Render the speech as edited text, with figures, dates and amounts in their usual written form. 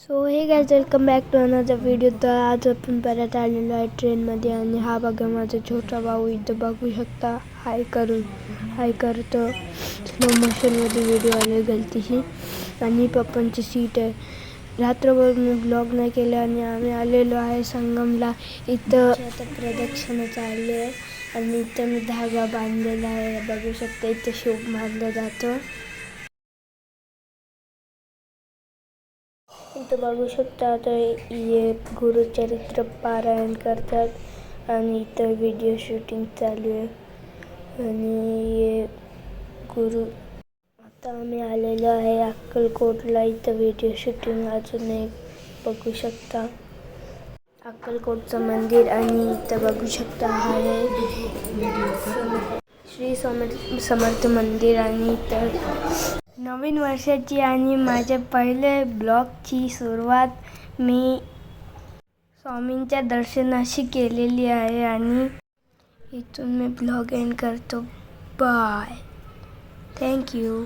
So hey guys, welcome back to another video. तर आज आपण परत आलेलो आहे ट्रेनमध्ये आणि हा बघा माझा छोटा भाऊ इथं बघू शकता हाय करतो. स्लो मोशनमध्ये व्हिडिओ आले गलतीशी. आणि पप्पांची सीट आहे. रात्रभर मी ब्लॉग नाही केला आणि आम्ही आलेलो आहे संगमला. इथं आता प्रदक्षिणा चालली आहे आणि इथं मी धागा बांधलेला आहे बघू शकता. इथं शोभ मानलं जातं. इथं बघू शकता आता हे गुरुचरित्र पारायण करतात आणि इथं व्हिडिओ शूटिंग चालू आहे. आणि हे गुरु आता आम्ही आलेलो आहे अक्कलकोटला. इथं व्हिडिओ शूटिंग अजून एक बघू शकता अक्कलकोटचं मंदिर. आणि इथं बघू शकता हा आहे श्री समर्थ मंदिर. आणि इथं नवीन वर्षाची आणि माझ्या पहिल्या ब्लॉगची सुरुवात मी स्वामींच्या दर्शनाशी केलेली आहे. आणि इथून मी ब्लॉग एंड करतो. Bye, thank you.